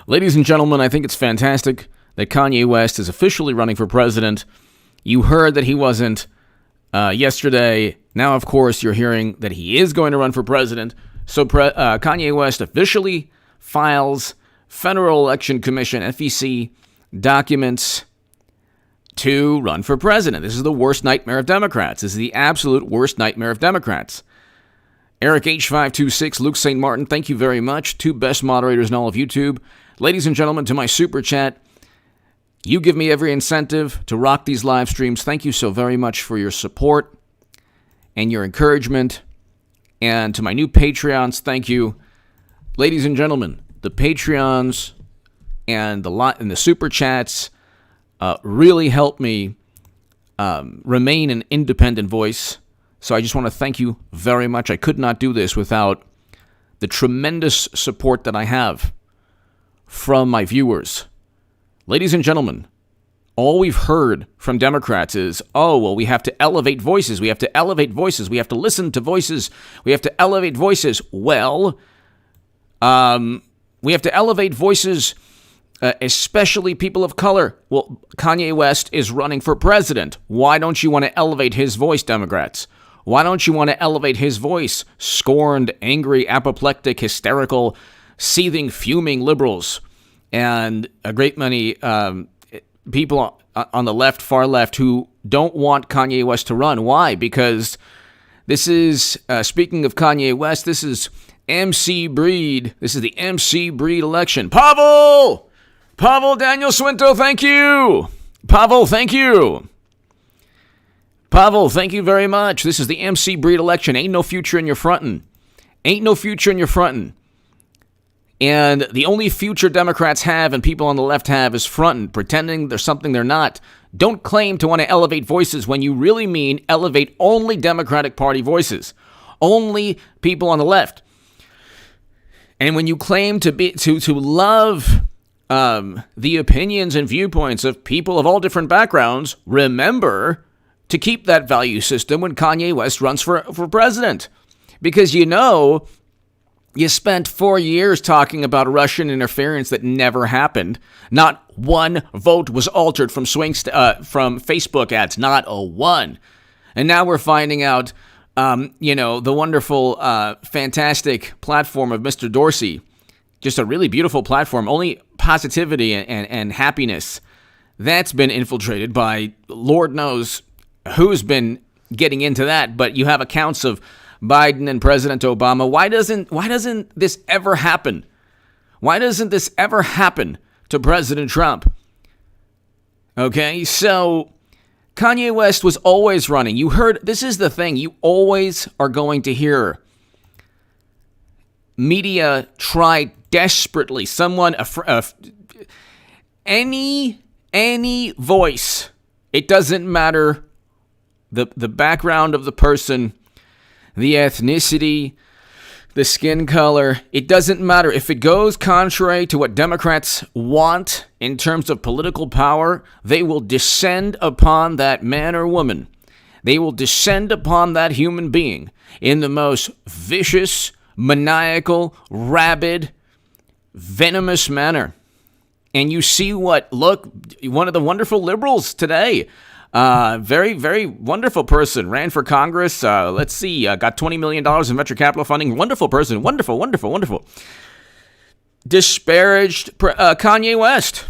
Ladies and gentlemen, I think it's fantastic that Kanye West is officially running for president. You heard that he wasn't yesterday. Now, of course, you're hearing that he is going to run for president. So Kanye West officially files Federal Election Commission, FEC, documents to run for president. This is the worst nightmare of Democrats. This is the absolute worst nightmare of Democrats. Eric H526, Luke St. Martin, thank you very much. Two best moderators in all of YouTube. Ladies and gentlemen, to my super chat, you give me every incentive to rock these live streams. Thank you so very much for your support and your encouragement. And to my new Patreons, thank you. Ladies and gentlemen, the Patreons and the super chats really help me remain an independent voice. So I just want to thank you very much. I could not do this without the tremendous support that I have from my viewers. Ladies and gentlemen, all we've heard from Democrats is, oh, well, we have to elevate voices. We have to elevate voices. We have to listen to voices. We have to elevate voices. Well, we have to elevate voices, especially people of color. Well, Kanye West is running for president. Why don't you want to elevate his voice, Democrats? Why don't you want to elevate his voice? Scorned, angry, apoplectic, hysterical, seething, fuming liberals, and a great many people on the left, far left, who don't want Kanye West to run. Why? Because this is, speaking of Kanye West, this is MC Breed. This is the MC Breed election. Pavel Daniel Swinto, thank you. Pavel, thank you. Pavel, thank you very much. This is the MC Breed election. Ain't no future in your frontin'. Ain't no future in your frontin'. And the only future Democrats have and people on the left have is frontin', pretending there's something they're not. Don't claim to want to elevate voices when you really mean elevate only Democratic Party voices. Only people on the left. And when you claim to love the opinions and viewpoints of people of all different backgrounds, remember to keep that value system when Kanye West runs for president. Because you spent 4 years talking about Russian interference that never happened. Not one vote was altered from from Facebook ads. Not a one. And now we're finding out, the wonderful, fantastic platform of Mr. Dorsey. Just a really beautiful platform. Only positivity and happiness. That's been infiltrated by Lord knows who's been getting into that. But you have accounts of Biden and President Obama. Why doesn't this ever happen? Why doesn't this ever happen to President Trump? Okay, so Kanye West was always running. You heard, this is the thing, you always are going to hear media try desperately, any voice, it doesn't matter the background of the person, the ethnicity, the skin color. It doesn't matter. If it goes contrary to what Democrats want in terms of political power, they will descend upon that man or woman. They will descend upon that human being in the most vicious, maniacal, rabid, venomous manner. And you see one of the wonderful liberals today, very, very wonderful person, ran for Congress. Got $20 million in venture capital funding. Wonderful person. Wonderful, wonderful, wonderful. Disparaged Kanye West.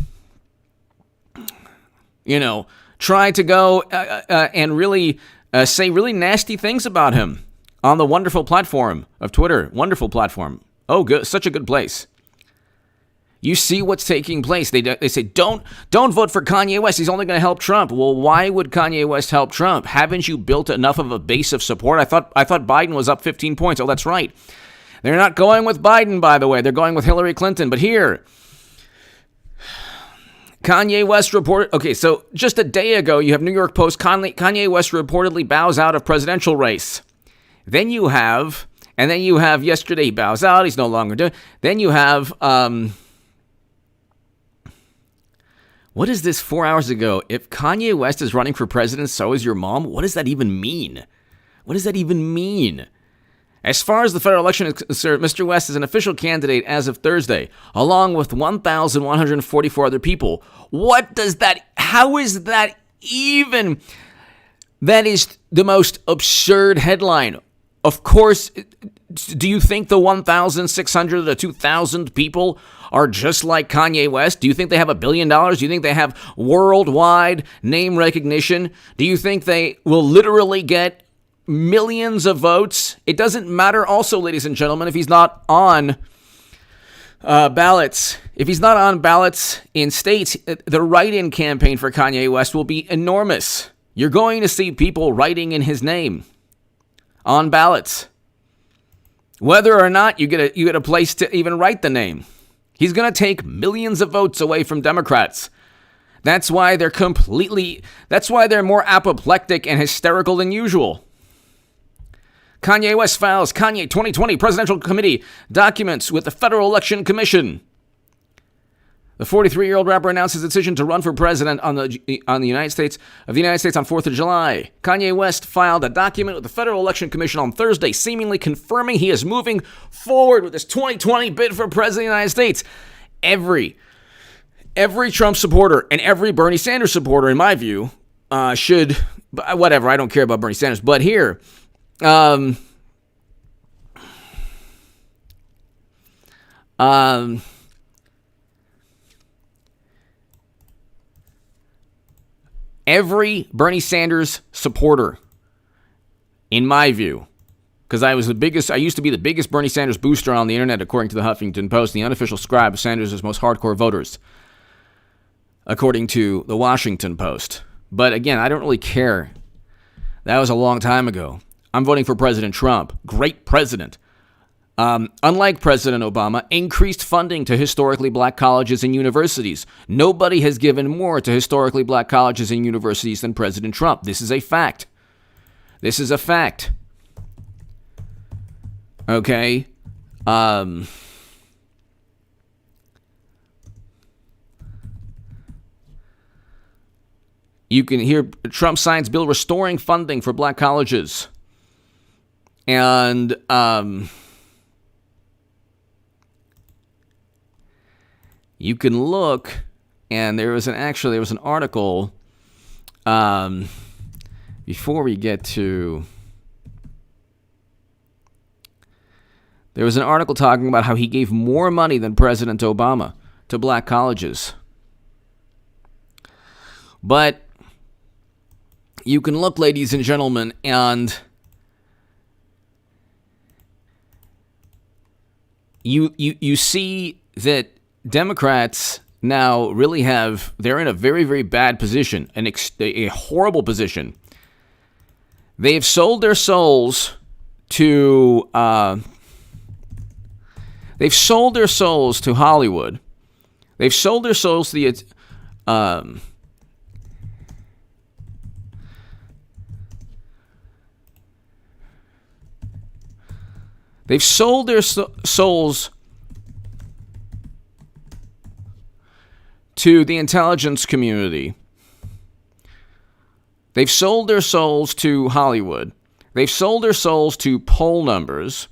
Tried to go and really say really nasty things about him on the wonderful platform of Twitter. Wonderful platform. Oh, good. Such a good place. You see what's taking place. They say, don't vote for Kanye West. He's only going to help Trump. Well, why would Kanye West help Trump? Haven't you built enough of a base of support? I thought Biden was up 15 points. Oh, that's right. They're not going with Biden, by the way. They're going with Hillary Clinton. But here, Kanye West reported. Okay, so just a day ago, you have New York Post. Kanye West reportedly bows out of presidential race. Then you have yesterday he bows out. He's no longer doing. Then you have. What is this 4 hours ago? If Kanye West is running for president, so is your mom. What does that even mean? What does that even mean? As far as the federal election is concerned, Mr. West is an official candidate as of Thursday, along with 1,144 other people. How is that even? That is the most absurd headline. Of course, do you think the 1,600 to 2,000 people are just like Kanye West? Do you think they have $1 billion? Do you think they have worldwide name recognition? Do you think they will literally get millions of votes? It doesn't matter also, ladies and gentlemen, if he's not on ballots. If he's not on ballots in states, the write-in campaign for Kanye West will be enormous. You're going to see people writing in his name on ballots. Whether or not you get a place to even write the name. He's going to take millions of votes away from Democrats. That's why they're more apoplectic and hysterical than usual. Kanye West files Kanye 2020 Presidential Committee documents with the Federal Election Commission. The 43-year-old rapper announced his decision to run for president on the United States on 4th of July. Kanye West filed a document with the Federal Election Commission on Thursday, seemingly confirming he is moving forward with his 2020 bid for president of the United States. Every Trump supporter and every Bernie Sanders supporter, in my view, should, whatever, I don't care about Bernie Sanders, but here, every Bernie Sanders supporter, in my view, because I used to be the biggest Bernie Sanders booster on the internet, according to the Huffington Post, the unofficial scribe of Sanders' most hardcore voters, according to the Washington Post. But again, I don't really care. That was a long time ago. I'm voting for President Trump. Great president. Unlike President Obama, increased funding to historically black colleges and universities. Nobody has given more to historically black colleges and universities than President Trump. This is a fact. This is a fact. Okay? You can hear Trump signs bill restoring funding for black colleges. And, you can look, and there was an article, before we get to, there was an article talking about how he gave more money than President Obama to black colleges. But you can look, ladies and gentlemen, and you see that Democrats now really they're in a very, very bad position, a horrible position. They have sold their souls to Hollywood. They've sold their souls to the they've sold their souls to the intelligence community. They've sold their souls to Hollywood. They've sold their souls to poll numbers.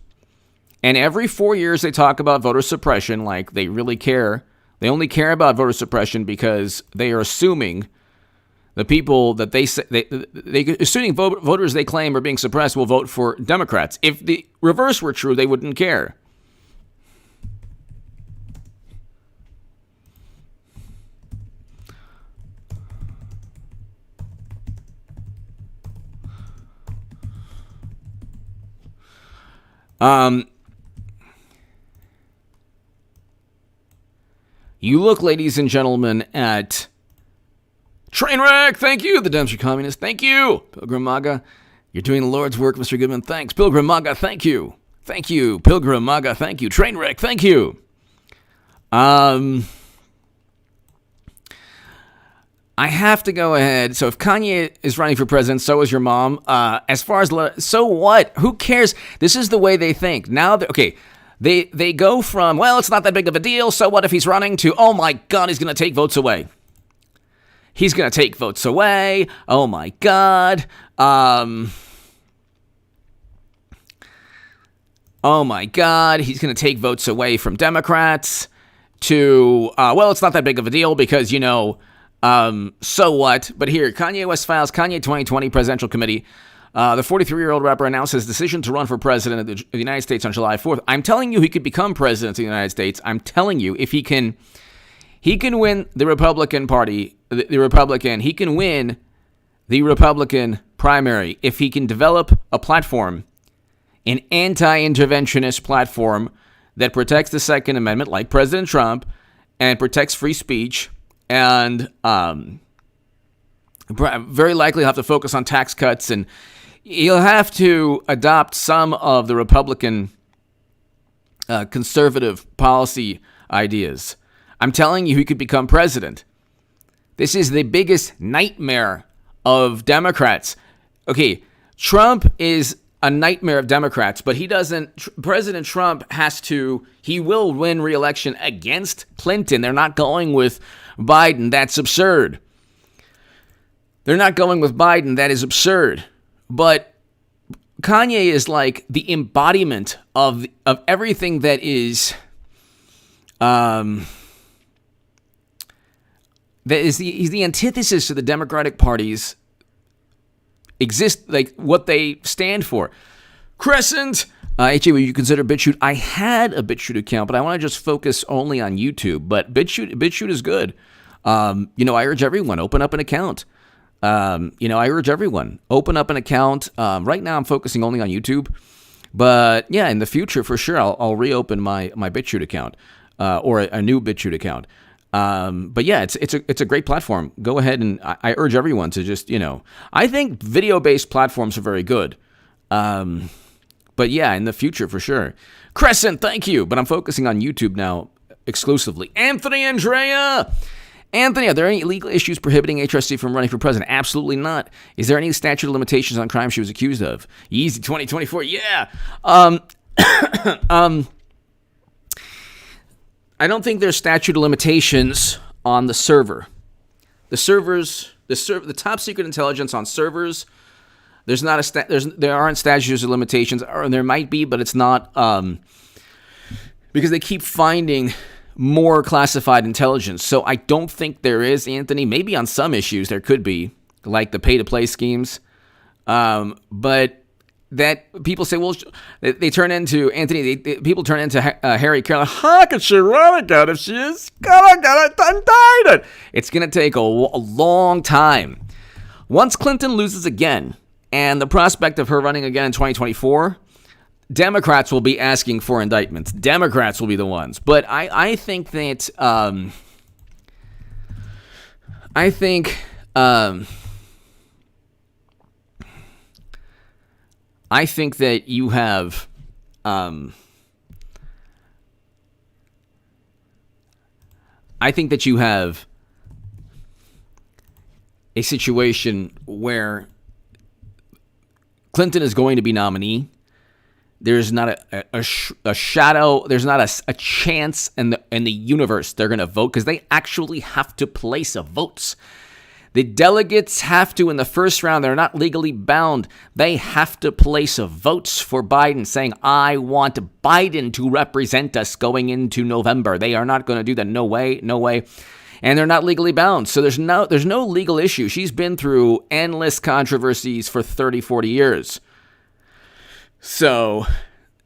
And every 4 years they talk about voter suppression like they really care. They only care about voter suppression because they are assuming the people that assuming voters they claim are being suppressed will vote for Democrats. If the reverse were true, they wouldn't care. You look, ladies and gentlemen, at Trainwreck. Thank you, the Dempsey Communist. Thank you, Pilgrim MAGA. You're doing the Lord's work, Mr. Goodman. Thanks, Pilgrim MAGA. Thank you. Thank you, Pilgrim MAGA. Thank you, Trainwreck. Thank you. I have to go ahead. So if Kanye is running for president, so is your mom. So what? Who cares? This is the way they think. Now, they go from, well, it's not that big of a deal, so what if he's running, to, oh my God, he's going to take votes away. He's going to take votes away. Oh my God. oh my God, he's going to take votes away from Democrats, to, well, it's not that big of a deal because, so what? But here, Kanye West files Kanye 2020 Presidential Committee. The 43-year-old rapper announced his decision to run for president of the United States on July 4th. I'm telling you, he could become president of the United States. I'm telling you, if he can win the Republican Party, he can win the Republican primary if he can develop a platform, an anti-interventionist platform that protects the Second Amendment, like President Trump, and protects free speech, and very likely have to focus on tax cuts, and he'll have to adopt some of the Republican conservative policy ideas. I'm telling you, he could become president. This is the biggest nightmare of Democrats. Okay, Trump is a nightmare of Democrats, but he doesn't. President Trump he will win re-election against Clinton. They're not going with Biden. That's absurd. They're not going with Biden. That is absurd. But Kanye is like the embodiment of everything that is, he's the antithesis to the Democratic Party's like what they stand for. Crescent, HA, would you consider BitChute? I had a BitChute account, but I want to just focus only on YouTube. But BitChute is good. I urge everyone, open up an account. I urge everyone, open up an account. Right now I'm focusing only on YouTube. But yeah, in the future, for sure, I'll reopen my BitChute account or a new BitChute account. But yeah, it's a great platform. Go ahead, and I urge everyone to just, I think video-based platforms are very good. But yeah, in the future, for sure. Crescent, thank you. But I'm focusing on YouTube now exclusively. Anthony Andrea. Anthony, are there any legal issues prohibiting HRC from running for president? Absolutely not. Is there any statute of limitations on crime she was accused of? Easy 2024. Yeah. I don't think there's statute of limitations on the server. The top secret intelligence on servers. There aren't statutes of limitations, or there might be, but it's not, because they keep finding more classified intelligence. So I don't think there is, Anthony. Maybe on some issues there could be, like the pay-to-play schemes, but that people say, well, they turn into, Anthony, people turn into Harry Carolyn. How could she run again if she's gonna get it indicted? It's gonna take a long time. Once Clinton loses again, and the prospect of her running again in 2024, Democrats will be asking for indictments. Democrats will be the ones. But I think that you have a situation where Clinton is going to be nominee. There's not a shadow. There's not a chance in the universe they're going to vote, because they actually have to place votes. The delegates have to, in the first round, they're not legally bound. They have to place votes for Biden, saying, I want Biden to represent us going into November. They are not going to do that. No way, no way. And they're not legally bound. So there's no legal issue. She's been through endless controversies for 30, 40 years. So,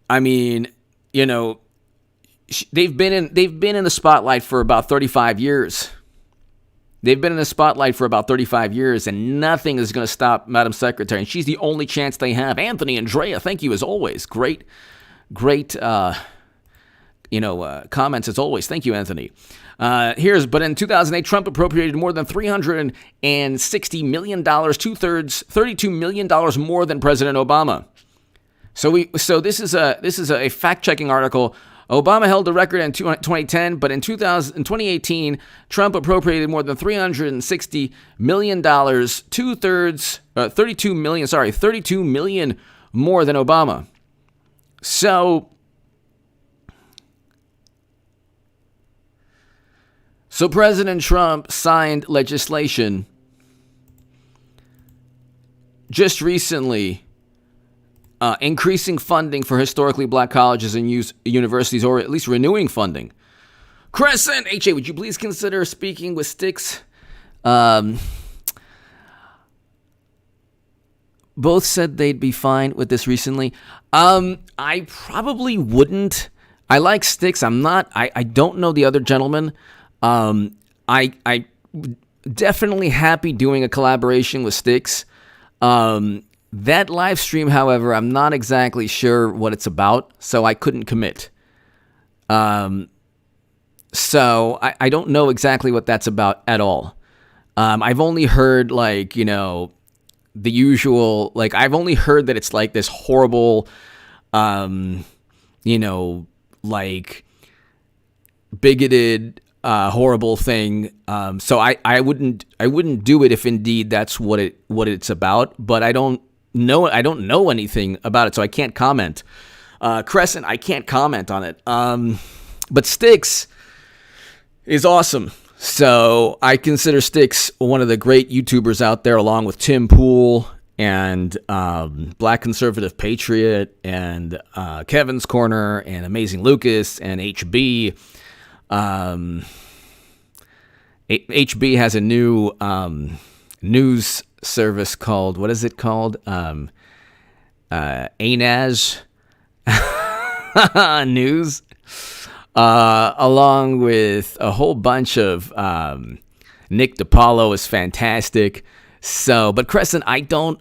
I mean, they've been in the spotlight for about 35 years. They've been in the spotlight for about 35 years, and nothing is going to stop Madam Secretary. And she's the only chance they have. Anthony Andrea, thank you as always. Great, comments as always. Thank you, Anthony. But in 2008, Trump appropriated more than $360 million, two-thirds, $32 million more than President Obama. So this is a fact-checking article. Obama held the record in 2010, but in 2018, Trump appropriated more than $360 million, two-thirds, 32 million more than Obama. So President Trump signed legislation just recently increasing funding for historically black colleges and universities, or at least renewing funding. Crescent, HA, would you please consider speaking with Stixx? Both said they'd be fine with this recently. I probably wouldn't. I like Stixx. I don't know the other gentleman. I definitely happy doing a collaboration with Stixx. That live stream, however, I'm not exactly sure what it's about, so I couldn't commit. So I don't know exactly what that's about at all. I've only heard, like, you know, the usual, like, I've only heard that it's like this horrible, you know, like, bigoted, horrible thing. So I wouldn't do it if indeed that's what it's about, but I don't know anything about it, so I can't comment. Crescent, I can't comment on it. But Stixx is awesome. So I consider Stixx one of the great YouTubers out there, along with Tim Pool and Black Conservative Patriot and Kevin's Corner and Amazing Lucas and HB. HB has a new news service called, what is it called? ANAZ News. Along with a whole bunch of Nick DiPaolo is fantastic. So, but Crescent, I don't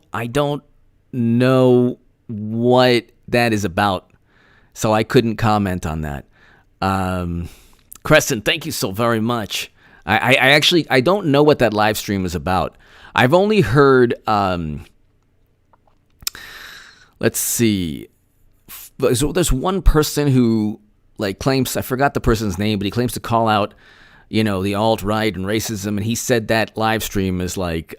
know what that is about, so I couldn't comment on that. Crescent, thank you so very much. I actually don't know what that live stream is about. I've only heard, let's see, there's one person who, like, claims, I forgot the person's name, but he claims to call out, you know, the alt-right and racism, and he said that live stream is like,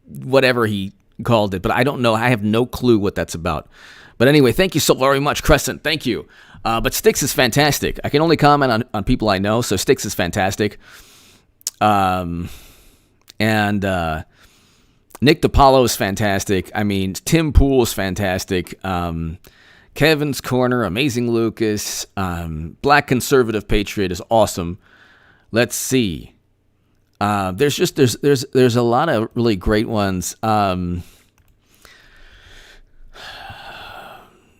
whatever he called it, but I don't know. I have no clue what that's about. But anyway, thank you so very much, Crescent. Thank you. But Stixx is fantastic. I can only comment on people I know, so Stixx is fantastic. And Nick DiPaolo is fantastic. I mean, Tim Pool is fantastic. Kevin's Corner, Amazing Lucas, Black Conservative Patriot is awesome. Let's see. There's a lot of really great ones.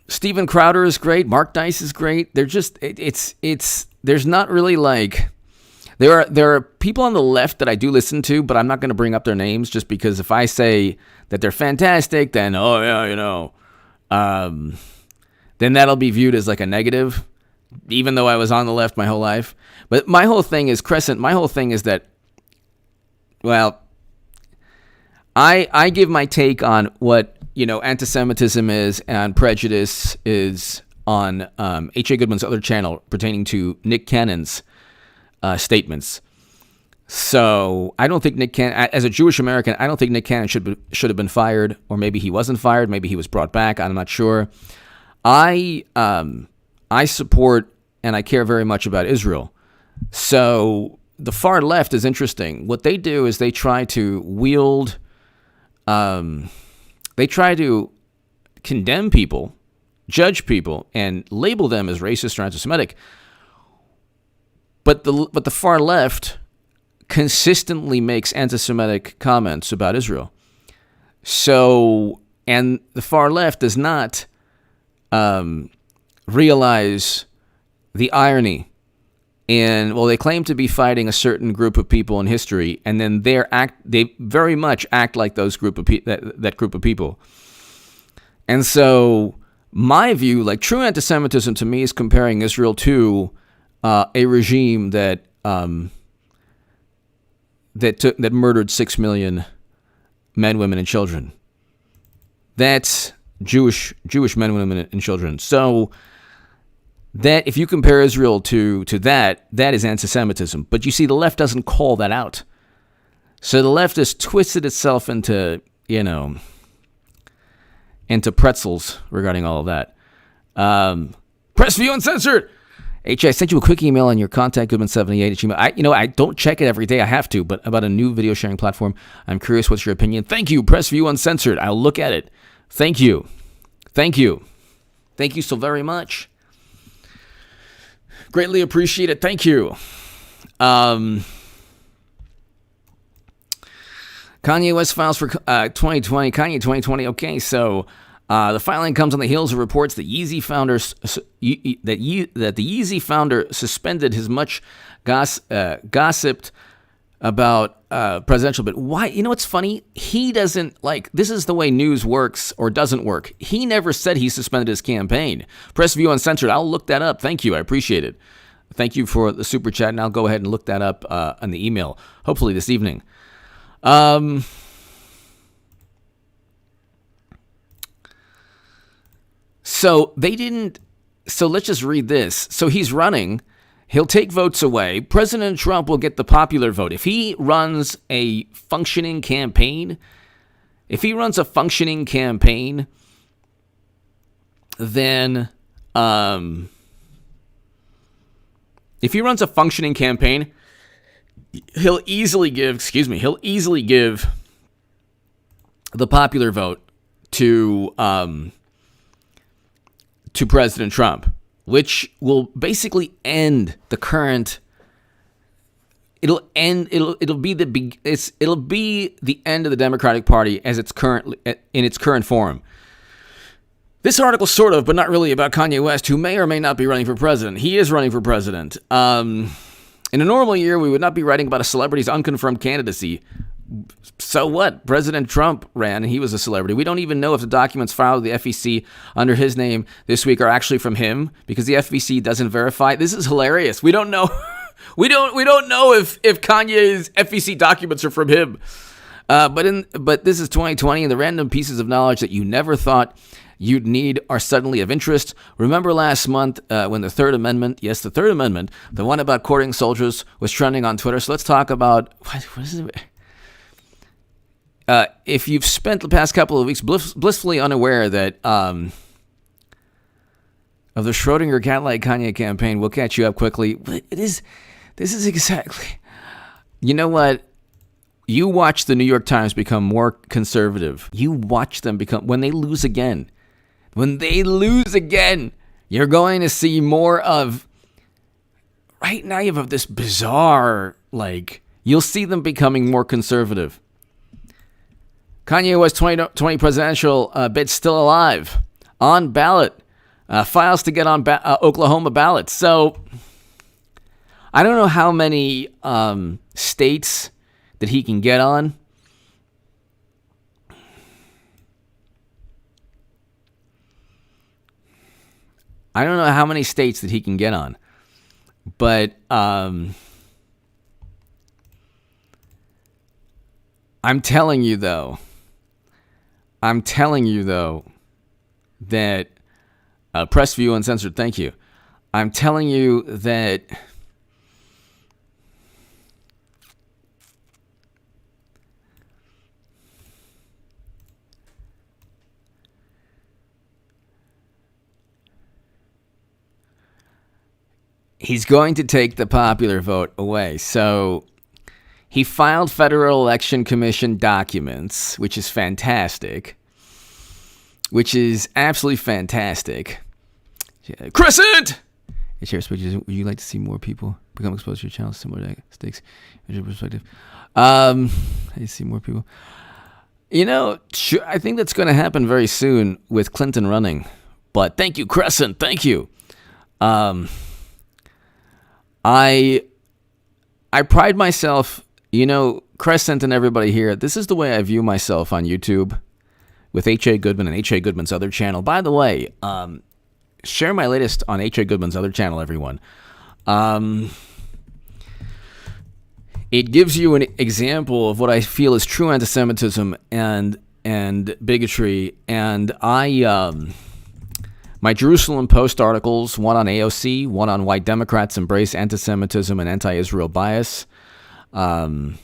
Steven Crowder is great. Mark Dice is great. They're just there's not really, like, there are people on the left that I do listen to, but I'm not going to bring up their names, just because if I say that they're fantastic, then then that'll be viewed as like a negative, even though I was on the left my whole life. But my whole thing is, Crescent, my whole thing is that, well, I give my take on what, you know, anti-Semitism is and prejudice is on H.A. Goodman's other channel pertaining to Nick Cannon's statements. So I don't think Nick Cannon, as a Jewish American, I don't think Nick Cannon should have been fired, or maybe he wasn't fired, maybe he was brought back. I'm not sure. I support and I care very much about Israel. So the far left is interesting. What they do is they try to wield, they try to condemn people, judge people, and label them as racist or anti-Semitic. But the far left consistently makes anti-Semitic comments about Israel. So, and the far left does not realize the irony in, well, they claim to be fighting a certain group of people in history, and then they very much act like those that group of people. And so my view, like, true anti-Semitism to me is comparing Israel to a regime that murdered 6 million men, women, and children. That's Jewish men, women, and children. So that, if you compare Israel to that is anti-Semitism. But you see, the left doesn't call that out. So the left has twisted itself into pretzels regarding all of that. Press View Uncensored. H, I sent you a quick email on your contact, Goodman78 at Gmail. I don't check it every day. I have to, but about a new video sharing platform. I'm curious, what's your opinion? Thank you. Press View Uncensored. I'll look at it. Thank you. Thank you. Thank you so very much. Greatly appreciate it. Thank you. Kanye West files for 2020. Kanye 2020. Okay, so the filing comes on the heels of reports that Yeezy that the Yeezy founder suspended his much gossiped about presidential bid. Why? You know what's funny? He doesn't this is the way news works or doesn't work. He never said he suspended his campaign. Press View Uncensored. I'll look that up. Thank you. I appreciate it. Thank you for the super chat, and I'll go ahead and look that up on the email, hopefully this evening. So they didn't. So let's just read this. So he's running. He'll take votes away. President Trump will get the popular vote. If he runs a functioning campaign, then he'll easily give the popular vote to President Trump, which will basically end the current. It'll be the end of the Democratic Party as it's currently in its current form. This article sort of, but not really, about Kanye West, who may or may not be running for president. He is running for president. In a normal year, we would not be writing about a celebrity's unconfirmed candidacy. So what? President Trump ran, and he was a celebrity. We don't even know if the documents filed with the FEC under his name this week are actually from him, because the FEC doesn't verify. This is hilarious. We don't know. we don't know if Kanye's FEC documents are from him. But this is 2020, and the random pieces of knowledge that you never thought you'd need are suddenly of interest. Remember last month when the Third Amendment, the one about courting soldiers, was trending on Twitter? So let's talk about, what is it? If you've spent the past couple of weeks blissfully unaware that of the Schrodinger cat-like Kanye campaign, we'll catch you up quickly. This is exactly, you know what? You watch the New York Times become more conservative. You watch them become, when they lose again, you're going to see more of, right now you have this bizarre, you'll see them becoming more conservative. Kanye West 2020 presidential bid still alive. On ballot. Files to get on Oklahoma ballots. So, I don't know how many states that he can get on. I don't know how many states that he can get on. But I'm telling you though that Press View Uncensored, thank you. I'm telling you that he's going to take the popular vote away. So he filed Federal Election Commission documents, which is fantastic. Which is absolutely fantastic. Crescent! Hey, Chair Speeches, would you like to see more people become exposed to your channel similar to Stixx? In your perspective. I see more people. You know, I think that's going to happen very soon with Clinton running. But thank you, Crescent. Thank you. I pride myself, Crescent and everybody here, this is the way I view myself on YouTube with H.A. Goodman and H.A. Goodman's other channel. By the way, share my latest on H.A. Goodman's other channel, everyone. It gives you an example of what I feel is true anti-Semitism and bigotry. And my Jerusalem Post articles, one on AOC, one on why Democrats embrace anti-Semitism and anti-Israel bias, and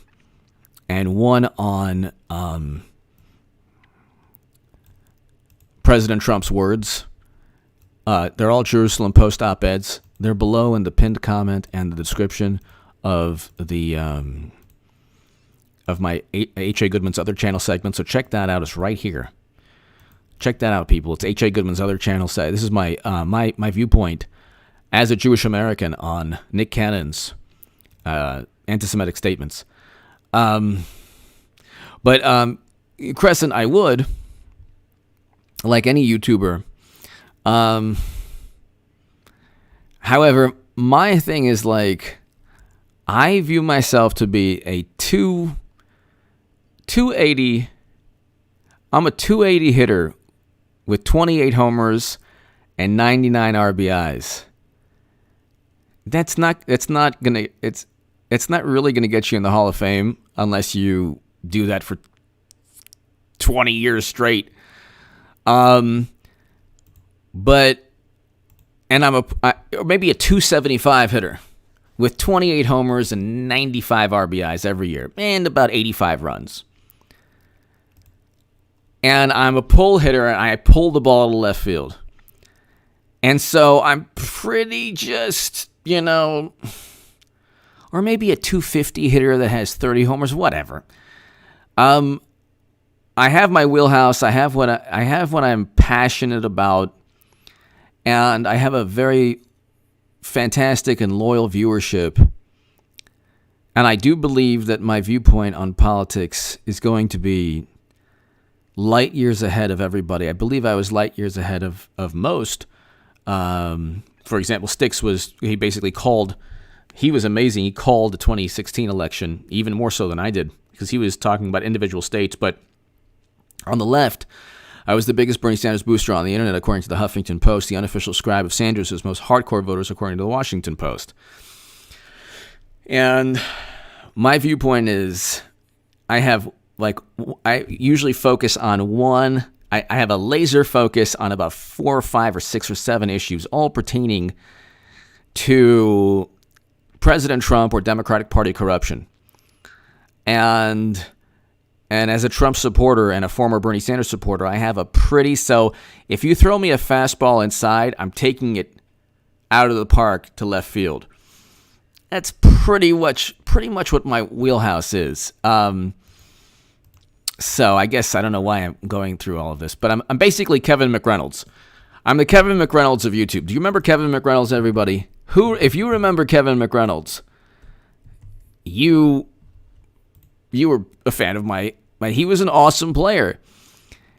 one on President Trump's words. They're all Jerusalem Post op-eds. They're below in the pinned comment and the description of the of my H.A. Goodman's other channel segment. So check that out. It's right here. Check that out, people. It's H.A. Goodman's other channel site. This is my my viewpoint as a Jewish American on Nick Cannon's anti-Semitic statements. But Crescent, I would, like any YouTuber. However, my thing is like, I view myself to be a 280. I'm a 280 hitter with 28 homers and 99 RBIs. It's not really gonna get you in the Hall of Fame unless you do that for 20 years straight. But I'm maybe a 275 hitter with 28 homers and 95 RBIs every year and about 85 runs. And I'm a pull hitter, and I pull the ball to left field. And so I'm pretty just, or maybe a 250 hitter that has 30 homers, whatever. I have my wheelhouse. I have what I'm passionate about, and I have a very fantastic and loyal viewership. And I do believe that my viewpoint on politics is going to be light years ahead of everybody. I believe I was light years ahead of most. For example, Stixx he was amazing. He called the 2016 election even more so than I did, because he was talking about individual states. But on the left, I was the biggest Bernie Sanders booster on the internet, according to the Huffington Post, the unofficial scribe of Sanders' most hardcore voters, according to the Washington Post. And my viewpoint is, I usually focus on one. I have a laser focus on about 4 or 5 or 6 or 7 issues, all pertaining to President Trump or Democratic Party corruption. And as a Trump supporter and a former Bernie Sanders supporter, I have so if you throw me a fastball inside, I'm taking it out of the park to left field. That's pretty much what my wheelhouse is. So I guess I don't know why I'm going through all of this, but I'm basically Kevin McReynolds. I'm the Kevin McReynolds of YouTube. Do you remember Kevin McReynolds, everybody? If you remember Kevin McReynolds, you were a fan of my. He was an awesome player.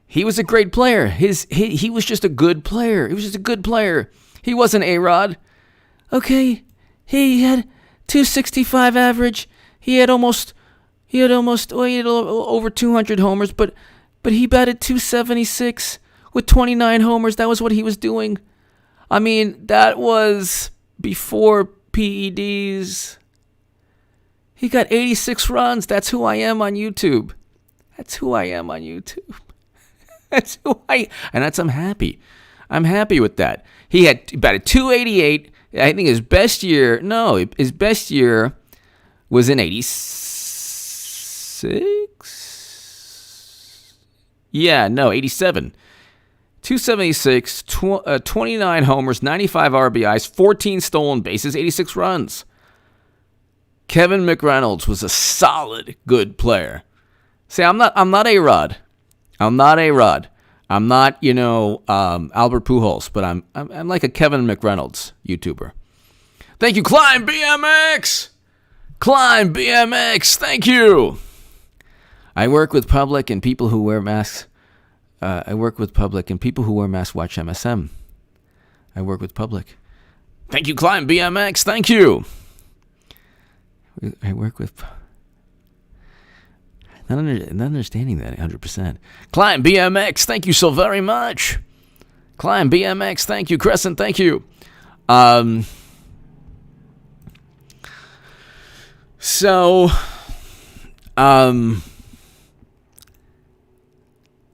He was a great player. He was just a good player. He was just a good player. He wasn't A-Rod. Okay, he had 265 average. He had over 200 homers, but he batted 276 with 29 homers. That was what he was doing. I mean, that was before PEDs. He got 86 runs. That's who I am on YouTube. I'm happy. I'm happy with that. He batted 288. I think his best year was in 87. 276, 29 homers, 95 RBIs, 14 stolen bases, 86 runs. Kevin McReynolds was a solid, good player. See, I'm not A-Rod. I'm not Albert Pujols, but I'm like a Kevin McReynolds YouTuber. Thank you, Climb BMX. Thank you. I work with public and people who wear masks. Watch MSM. I work with public. Thank you, Climb BMX. Thank you. I work with. Not understanding that 100%. Climb BMX. Thank you so very much. Climb BMX. Thank you, Crescent. Thank you.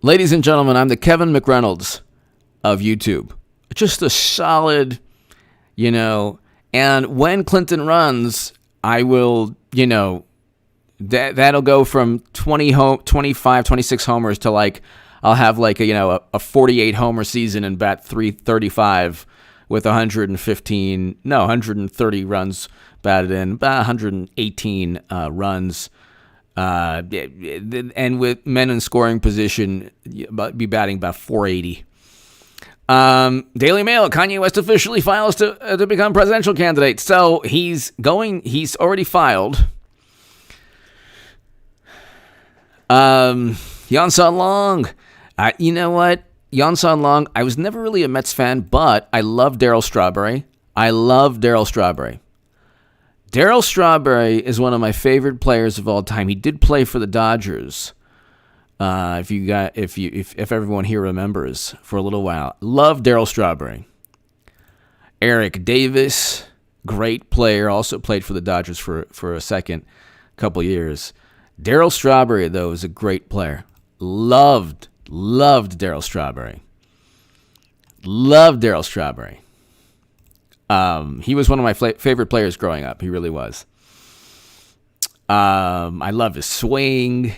Ladies and gentlemen, I'm the Kevin McReynolds of YouTube. Just a solid, and when Clinton runs, I will, that'll go from 25, 26 homers to I'll have a 48 homer season and bat 335 with 130 runs batted in, about 118 runs And with men in scoring position, be batting about 480. Daily Mail, Kanye West officially files to become presidential candidate. So he's already filed. Yon-Sun Long. You know what? Yon-Sun Long, I was never really a Mets fan, but I love Darryl Strawberry. Darryl Strawberry is one of my favorite players of all time. He did play for the Dodgers. If everyone here remembers, for a little while. Love Darryl Strawberry. Eric Davis, great player, also played for the Dodgers for a couple years. Darryl Strawberry, though, is a great player. Loved Darryl Strawberry. He was one of my favorite players growing up. He really was. I love his swing.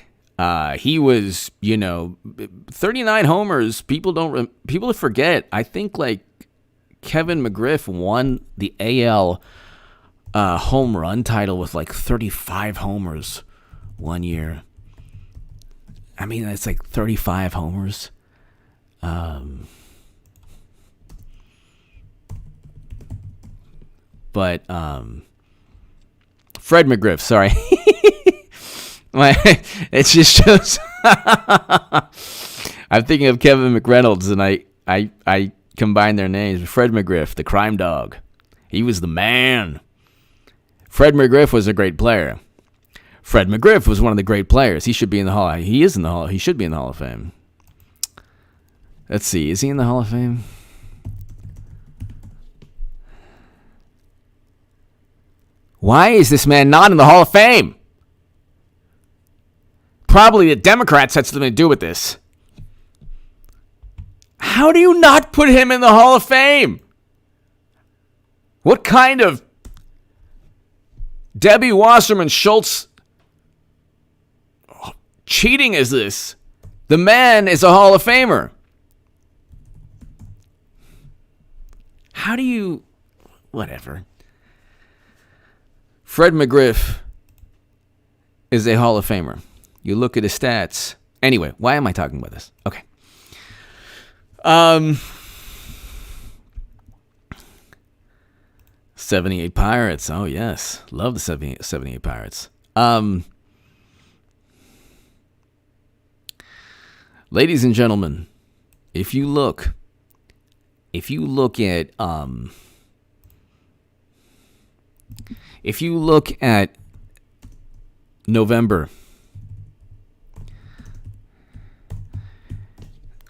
He was, 39 homers. People forget. I think like Kevin McGriff won the AL home run title with like 35 homers one year. I mean, that's like 35 homers. But Fred McGriff, sorry. It just shows. I'm thinking of Kevin McReynolds, and I combined their names. Fred McGriff, the crime dog. He was the man. Fred McGriff was a great player. Fred McGriff was one of the great players. He should be in the Hall. He is in the Hall. He should be in the Hall of Fame. Let's see. Is he in the Hall of Fame? Why is this man not in the Hall of Fame? Probably the Democrats had something to do with this. How do you not put him in the Hall of Fame? What kind of Debbie Wasserman Schultz cheating is this? The man is a Hall of Famer. How do you... Whatever. Fred McGriff is a Hall of Famer. You look at his stats. Anyway, why am I talking about this? Okay. 78 Pirates. Oh, yes. Love the 78 Pirates. Ladies and gentlemen, if you look at November,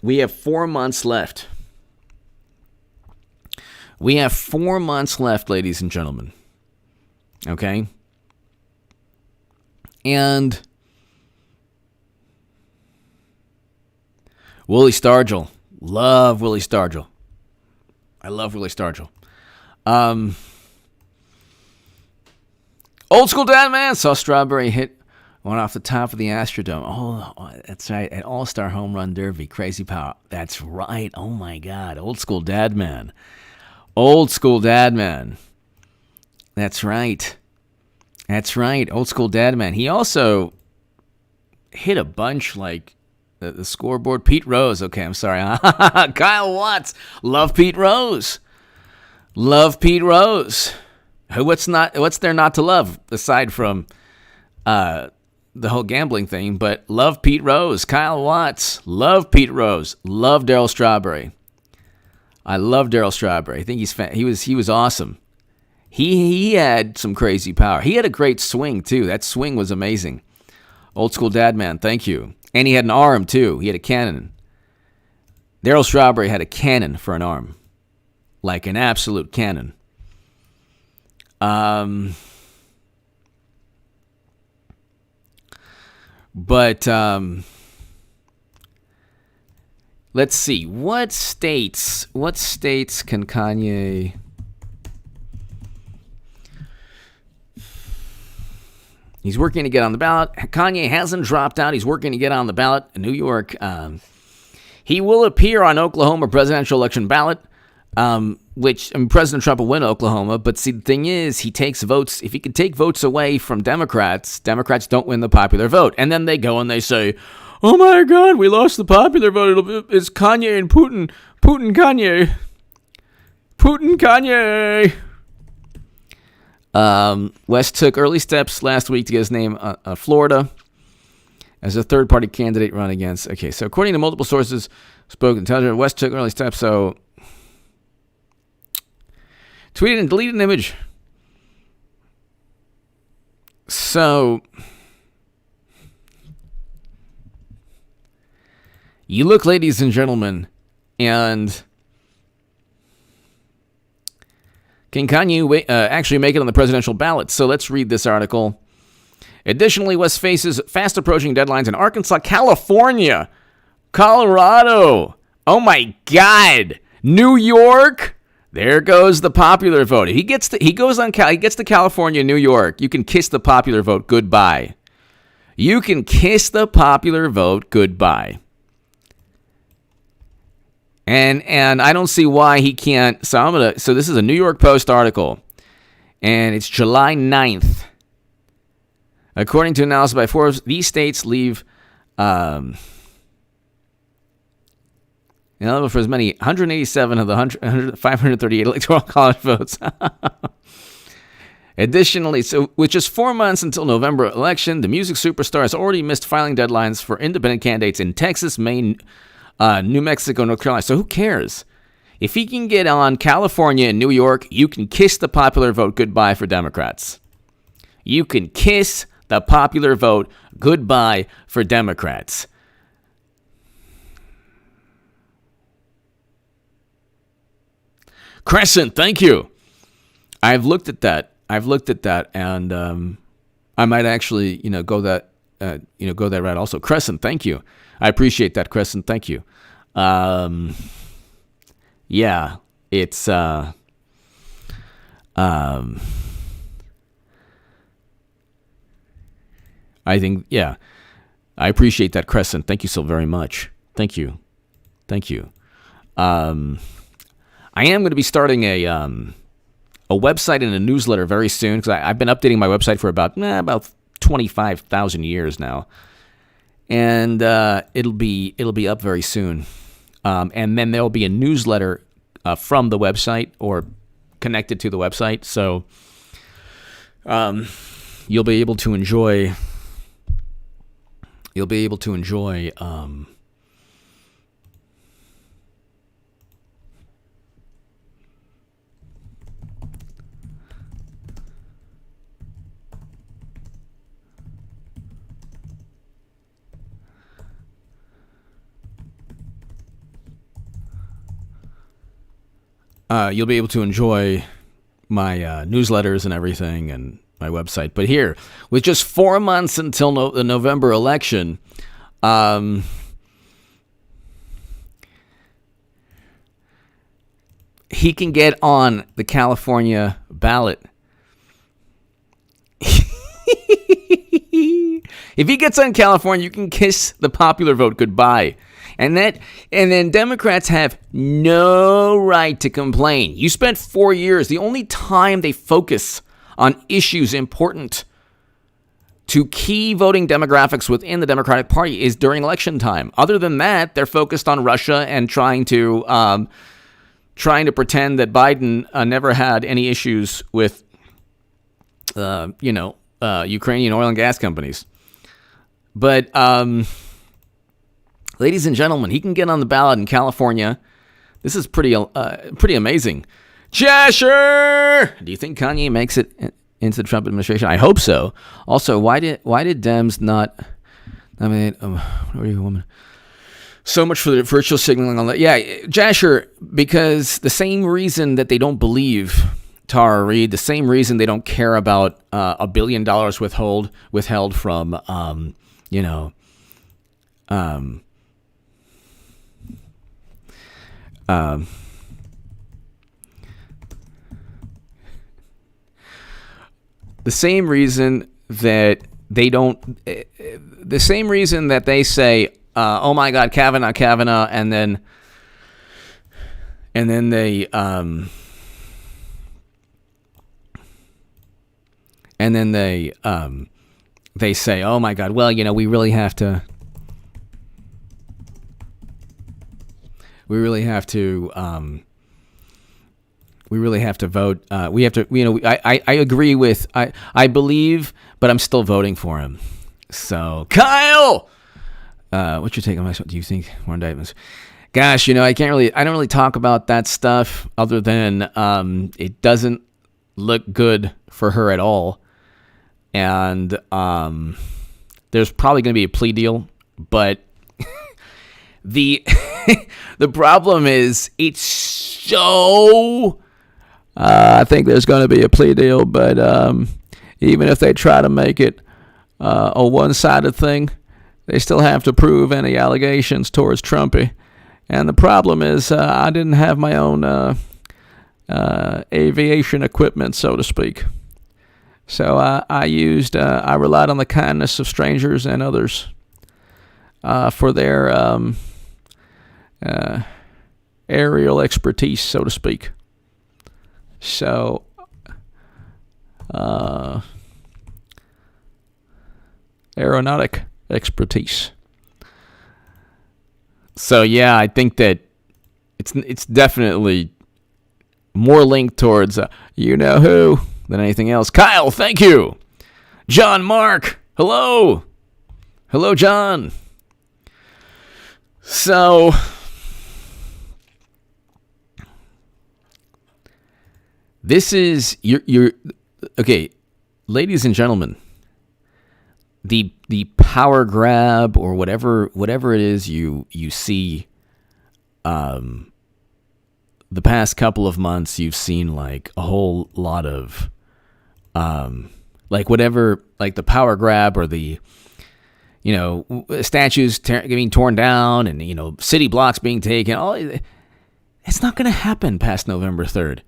we have 4 months left. We have 4 months left, ladies and gentlemen. Okay? And Willie Stargell. Love Willie Stargell. I love Willie Stargell. Old school dad man saw Strawberry hit one off the top of the Astrodome. Oh, that's right. An all-star home run derby. Crazy power. That's right. Oh, my God. Old school dad man. Old school dad man. That's right. That's right. Old school dad man. He also hit a bunch like the scoreboard. Pete Rose. Okay, I'm sorry. Kyle Watts. Love Pete Rose. Love Pete Rose. What's there not to love aside from the whole gambling thing? But love Pete Rose, Kyle Watts, love Pete Rose, love Darryl Strawberry. I love Darryl Strawberry. I think he was awesome. He had some crazy power. He had a great swing too. That swing was amazing. Old school dad man, thank you. And he had an arm too. He had a cannon. Darryl Strawberry had a cannon for an arm, like an absolute cannon. But let's see. What states can Kanye... He's working to get on the ballot. Kanye hasn't dropped out. He's working to get on the ballot in New York. He will appear on Oklahoma presidential election ballot. which, I mean, President Trump will win Oklahoma, but see, the thing is, he takes votes. If he could take votes away from Democrats don't win the popular vote. And then they go and they say, oh my God, we lost the popular vote. It's Kanye and Putin. Kanye. West took early steps last week to get his name Florida as a third-party candidate run against. Okay, so according to multiple sources spoken to West took early steps, so tweeted and deleted an image. So you look, ladies and gentlemen, and can Kanye actually make it on the presidential ballot? So let's read this article. Additionally, West faces fast approaching deadlines in Arkansas, California, Colorado. Oh my God, New York. There goes the popular vote. He gets to California, New York. You can kiss the popular vote goodbye. You can kiss the popular vote goodbye. And I don't see why he can't. So this is a New York Post article, and it's July 9th. According to analysis by Forbes, these states leave for as many 187 of the 538 electoral college votes. Additionally, with just 4 months until November election, the music superstar has already missed filing deadlines for independent candidates in Texas, Maine, New Mexico, North Carolina. So who cares? If he can get on California and New York, you can kiss the popular vote goodbye for Democrats. You can kiss the popular vote goodbye for Democrats. Crescent, thank you. I've looked at that, and I might actually, go that route also. Crescent, thank you. I appreciate that, Crescent. Thank you. Yeah, it's I think, yeah, I appreciate that, Crescent. Thank you so very much. Thank you. I am going to be starting a website and a newsletter very soon, because I've been updating my website for about 25,000 years now. And it'll be up very soon, and then there'll be a newsletter from the website or connected to the website. So you'll be able to enjoy. You'll be able to enjoy my newsletters and everything and my website. But here, with just 4 months until the November election, he can get on the California ballot. If he gets on California, you can kiss the popular vote goodbye. And then Democrats have no right to complain. You spent 4 years. The only time they focus on issues important to key voting demographics within the Democratic Party is during election time. Other than that, they're focused on Russia and trying to pretend that Biden never had any issues with Ukrainian oil and gas companies. But ladies and gentlemen, he can get on the ballot in California. This is pretty amazing. Jasher! Do you think Kanye makes it into the Trump administration? I hope so. Also, why did Dems not nominate woman? So much for the virtual signaling on that. Yeah, Jasher, because the same reason that they don't believe Tara Reid, the same reason they don't care about $1 billion withheld from the same reason that they don't, the same reason that they say, oh my God, Kavanaugh, and then they and then they say, oh my God, well, we really have to vote. We have to, I agree with, I believe, but I'm still voting for him. So, Kyle, what's your take on my, do you think more indictments? Gosh, I don't really talk about that stuff other than, it doesn't look good for her at all. And, there's probably going to be a plea deal, but the problem is it's so, I think there's going to be a plea deal, but, even if they try to make it, a one-sided thing, they still have to prove any allegations towards Trumpy. And the problem is, I didn't have my own aviation equipment, so to speak. So I relied on the kindness of strangers and others for their aerial expertise, so to speak. So, aeronautic expertise. So yeah, I think that it's definitely more linked towards who than anything else. Kyle, thank you. John Mark, hello. Hello, John. So this is your okay, ladies and gentlemen. The power grab or whatever it is you see, the past couple of months you've seen like a whole lot of like whatever, like the power grab or the statues getting torn down and city blocks being taken. It's not going to happen past November 3rd.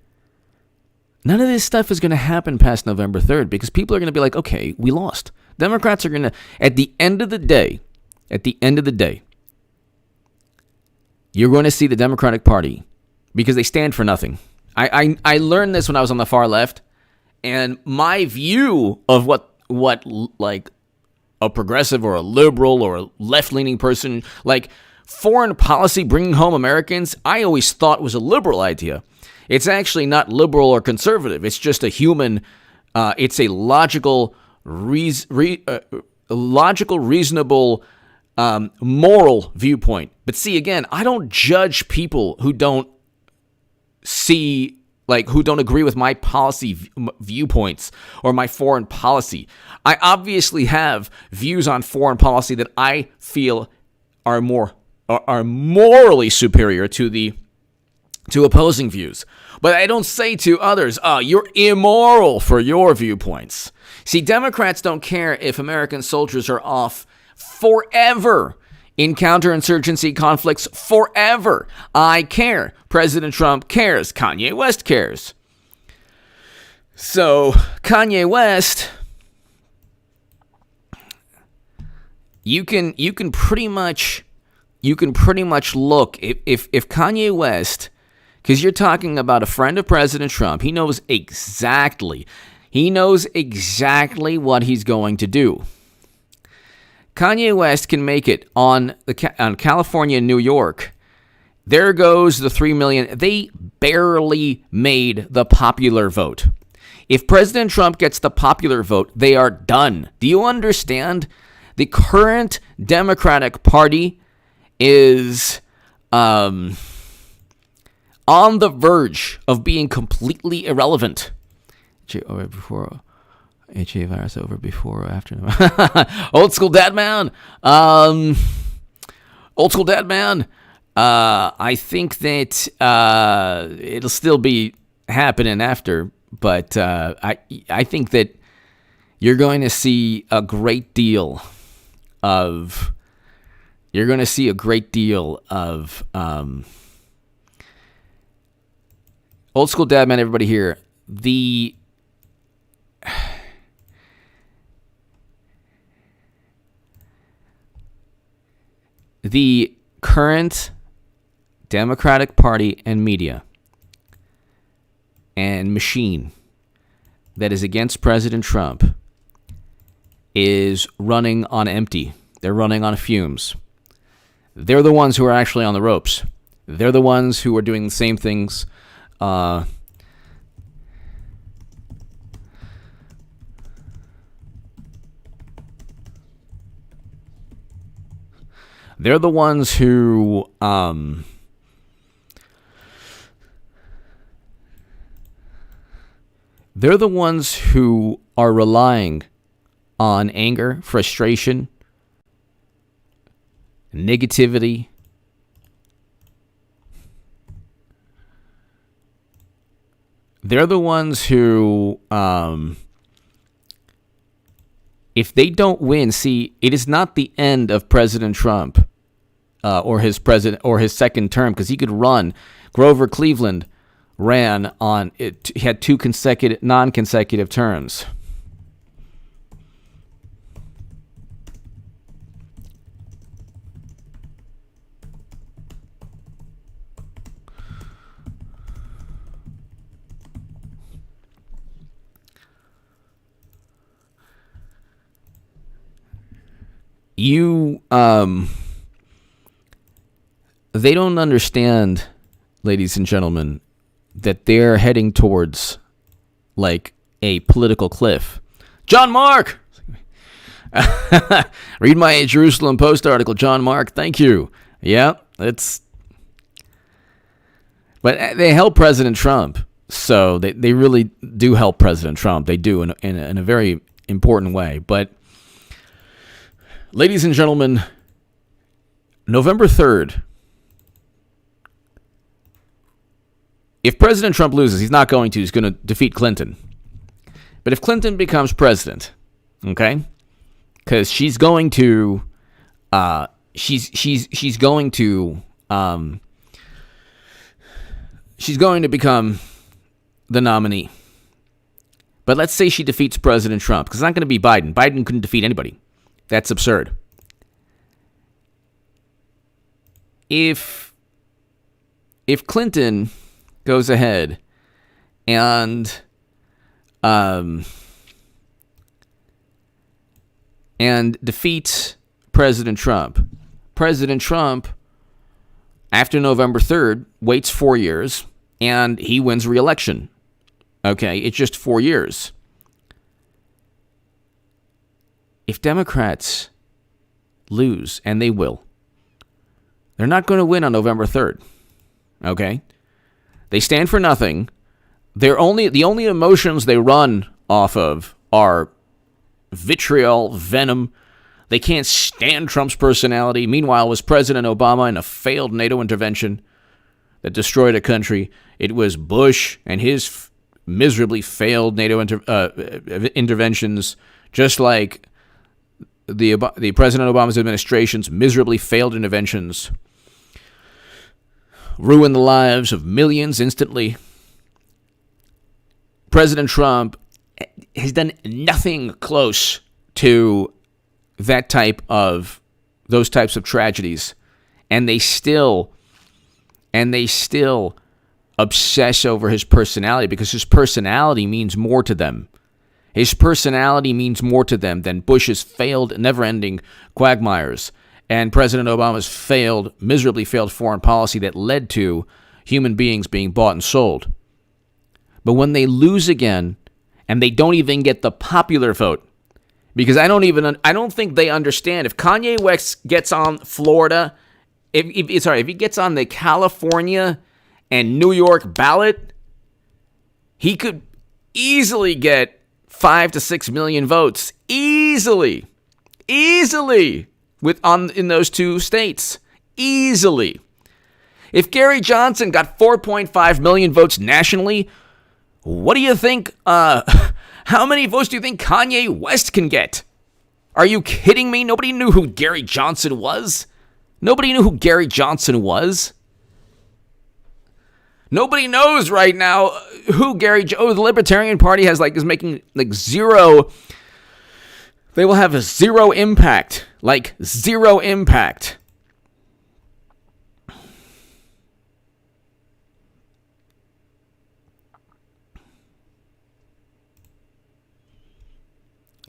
None of this stuff is going to happen past November 3rd because people are going to be like, okay, we lost. Democrats are going to, at the end of the day, you're going to see the Democratic Party, because they stand for nothing. I learned this when I was on the far left, and my view of what like a progressive or a liberal or a left-leaning person, like foreign policy bringing home Americans, I always thought was a liberal idea. It's actually not liberal or conservative. It's just a human, it's a logical, reasonable, moral viewpoint. But see, again, I don't judge people who don't who don't agree with my policy viewpoints or my foreign policy. I obviously have views on foreign policy that I feel are morally superior to opposing views. But I don't say to others, you're immoral for your viewpoints. See, Democrats don't care if American soldiers are off forever in counterinsurgency conflicts forever. I care. President Trump cares. Kanye West cares. So, Kanye West, you can pretty much look if Kanye West, because you're talking about a friend of President Trump, he knows exactly what he's going to do. Kanye West can make it on California and New York. There goes the 3 million. They barely made the popular vote. If President Trump gets the popular vote, they are done. Do you understand? The current Democratic Party is on the verge of being completely irrelevant. Before HA virus over, before or after? Old school dad man. I think that it'll still be happening after, but I think that you're going to see a great deal of. You're going to see a great deal of old school dad man. Everybody here, the current Democratic Party and media and machine, that is against President Trump is running on empty. They're running on fumes. They're the ones who are actually on the ropes. They're the ones who are doing the same things. They're the ones who are relying on anger, frustration, negativity. They're the ones who, if they don't win, see, it is not the end of President Trump or his second term, because he could run. Grover Cleveland ran on it. He had two non-consecutive terms. They don't understand, ladies and gentlemen, that they're heading towards like a political cliff. John Mark! Read my Jerusalem Post article, John Mark. Thank you. Yeah, but they help President Trump. So they really do help President Trump. They do in a very important way. But ladies and gentlemen, November 3rd, if President Trump loses, he's not going to. He's going to defeat Clinton. But if Clinton becomes president, okay, because she's going to become the nominee. But let's say she defeats President Trump, because it's not going to be Biden. Biden couldn't defeat anybody. That's absurd. If Clinton goes ahead and defeats President Trump, after November 3rd, waits 4 years, and he wins re-election. Okay, it's just 4 years. If Democrats lose, and they will, they're not going to win on November 3rd. Okay? They stand for nothing. The only emotions they run off of are vitriol, venom. They can't stand Trump's personality. Meanwhile, was President Obama in a failed NATO intervention that destroyed a country? It was Bush and his miserably failed NATO interventions, just like the President Obama's administration's miserably failed interventions ruined the lives of millions instantly. President Trump has done nothing close to those types of tragedies, and they still obsess over his personality, because his personality means more to them. His personality means more to them than Bush's failed, never-ending quagmires and President Obama's miserably failed foreign policy that led to human beings being bought and sold. But when they lose again, and they don't even get the popular vote, because I don't think they understand. If Kanye West gets on Florida, if he gets on the California and New York ballot, he could easily get 5 to 6 million votes. Easily. In those two states. Easily. If Gary Johnson got 4.5 million votes nationally, what do you think, how many votes do you think Kanye West can get? Are you kidding me? Nobody knew who Gary Johnson was. Nobody knows right now who the Libertarian Party is making zero. They will have zero impact. Zero impact.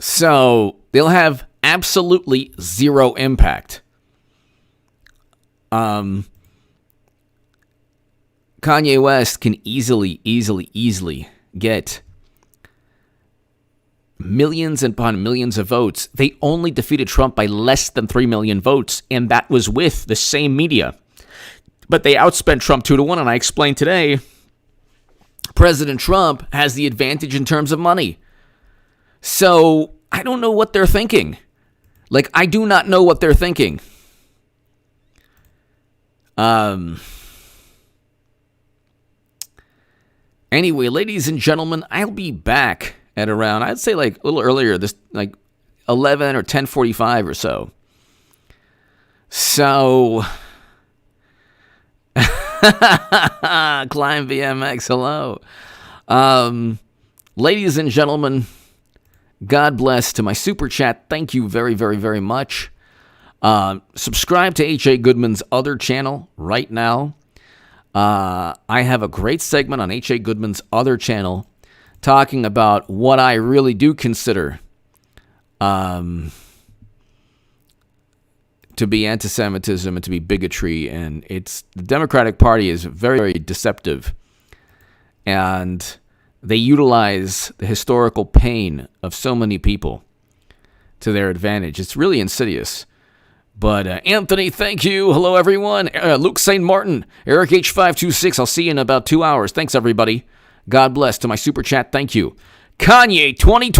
So they'll have absolutely zero impact. Kanye West can easily get millions upon millions of votes. They only defeated Trump by less than 3 million votes, and that was with the same media. But they outspent Trump 2-1, and I explained today, President Trump has the advantage in terms of money. So I don't know what they're thinking. Like, I do not know what they're thinking. Anyway, ladies and gentlemen, I'll be back at around, I'd say like a little earlier, this like 11 or 10:45 or so. So, Climb VMX, hello. Ladies and gentlemen, God bless to my super chat. Thank you very, very, very much. Subscribe to H.A. Goodman's other channel right now. I have a great segment on H.A. Goodman's other channel talking about what I really do consider to be anti-Semitism and to be bigotry. And the Democratic Party is very, very deceptive. And they utilize the historical pain of so many people to their advantage. It's really insidious. But Anthony, thank you. Hello, everyone. Luke St. Martin, Eric H526. I'll see you in about 2 hours. Thanks, everybody. God bless to my super chat. Thank you. Kanye 2020.